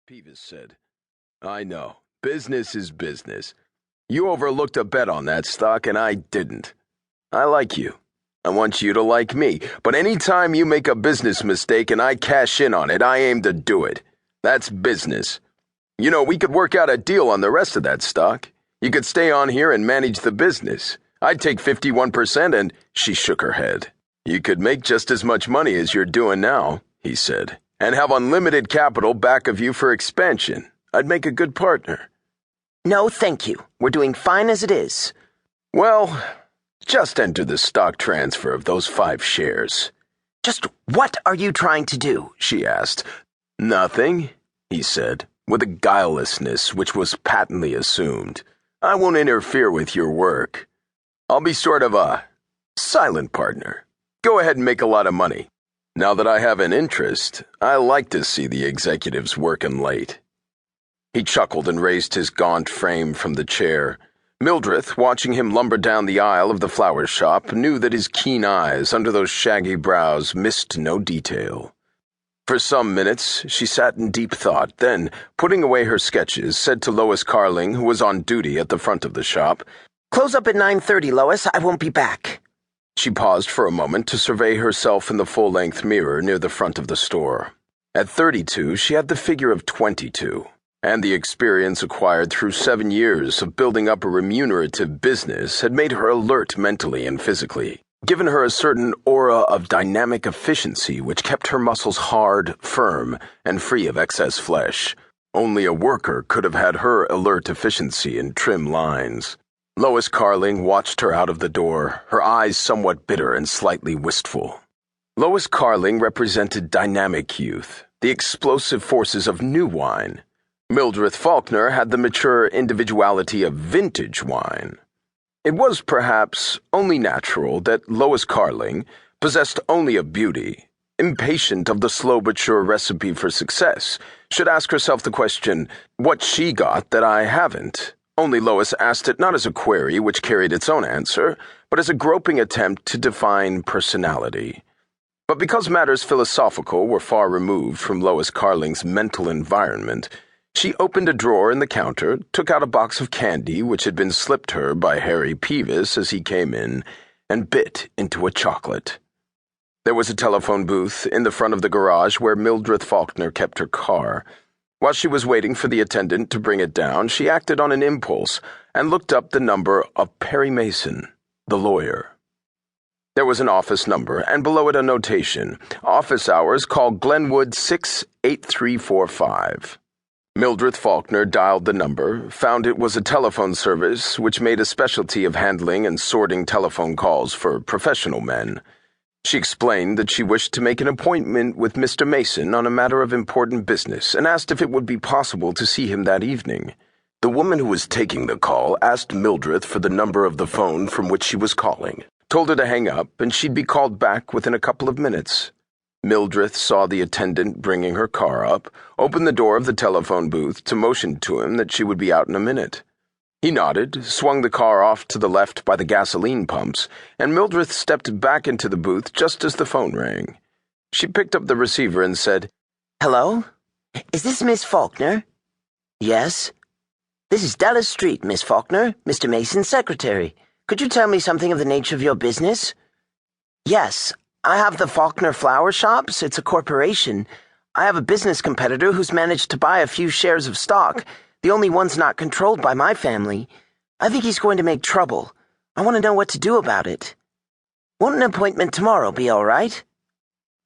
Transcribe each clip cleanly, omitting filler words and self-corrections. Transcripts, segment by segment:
Peavis said. I know. Business is business. You overlooked a bet on that stock and I didn't. I like you. I want you to like me. But any time you make a business mistake and I cash in on it, I aim to do it. That's business. You know, we could work out a deal on the rest of that stock. You could stay on here and manage the business. I'd take 51% and she shook her head. You could make just as much money as you're doing now, he said, and have unlimited capital back of you for expansion. I'd make a good partner. No, thank you. We're doing fine as it is. Well, just enter the stock transfer of those 5 shares. Just what are you trying to do? She asked. Nothing, he said, with a guilelessness which was patently assumed. I won't interfere with your work. I'll be sort of a silent partner. Go ahead and make a lot of money. Now that I have an interest, I like to see the executives working late. He chuckled and raised his gaunt frame from the chair. Mildred, watching him lumber down the aisle of the flower shop, knew that his keen eyes under those shaggy brows missed no detail. For some minutes, she sat in deep thought, then, putting away her sketches, said to Lois Carling, who was on duty at the front of the shop, Close up at 9:30, Lois. I won't be back. She paused for a moment to survey herself in the full-length mirror near the front of the store. At 32, she had the figure of 22. And the experience acquired through 7 years of building up a remunerative business had made her alert mentally and physically, given her a certain aura of dynamic efficiency which kept her muscles hard, firm, and free of excess flesh. Only a worker could have had her alert efficiency and trim lines. Lois Carling watched her out of the door, her eyes somewhat bitter and slightly wistful. Lois Carling represented dynamic youth, the explosive forces of new wine. Mildred Faulkner had the mature individuality of vintage wine. It was perhaps only natural that Lois Carling, possessed only of beauty, impatient of the slow but sure recipe for success, should ask herself the question, what she got that I haven't? Only Lois asked it not as a query which carried its own answer, but as a groping attempt to define personality. But because matters philosophical were far removed from Lois Carling's mental environment, she opened a drawer in the counter, took out a box of candy which had been slipped her by Harry Peavis as he came in, and bit into a chocolate. There was a telephone booth in the front of the garage where Mildred Faulkner kept her car. While she was waiting for the attendant to bring it down, she acted on an impulse and looked up the number of Perry Mason, the lawyer. There was an office number, and below it a notation, office hours, call Glenwood 68345. Mildred Faulkner dialed the number, found it was a telephone service which made a specialty of handling and sorting telephone calls for professional men. She explained that she wished to make an appointment with Mr. Mason on a matter of important business and asked if it would be possible to see him that evening. The woman who was taking the call asked Mildred for the number of the phone from which she was calling, told her to hang up, and she'd be called back within a couple of minutes. Mildred saw the attendant bringing her car up, opened the door of the telephone booth to motion to him that she would be out in a minute. He nodded, swung the car off to the left by the gasoline pumps, and Mildred stepped back into the booth just as the phone rang. She picked up the receiver and said, Hello? Is this Miss Faulkner? Yes. This is Dallas Street, Miss Faulkner, Mr. Mason's secretary. Could you tell me something of the nature of your business? Yes. I have the Faulkner Flower Shops. It's a corporation. I have a business competitor who's managed to buy a few shares of stock, the only ones not controlled by my family. I think he's going to make trouble. I want to know what to do about it. Won't an appointment tomorrow be all right?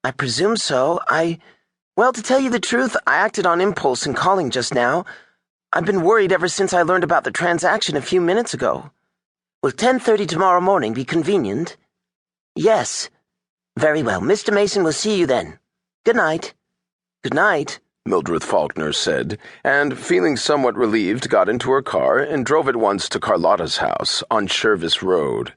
I presume so. Well, to tell you the truth, I acted on impulse in calling just now. I've been worried ever since I learned about the transaction a few minutes ago. Will 10:30 tomorrow morning be convenient? Yes. Very well. Mr. Mason will see you then. Good night. Good night, Mildred Faulkner said, and, feeling somewhat relieved, got into her car and drove at once to Carlotta's house on Chervis Road.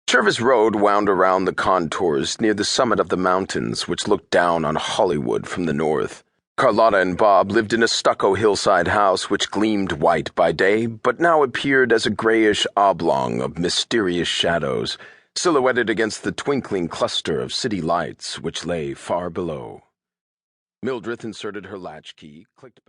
Chervis Road wound around the contours near the summit of the mountains which looked down on Hollywood from the north. Carlotta and Bob lived in a stucco hillside house which gleamed white by day, but now appeared as a grayish oblong of mysterious shadows, silhouetted against the twinkling cluster of city lights which lay far below. Mildred inserted her latchkey, clicked back.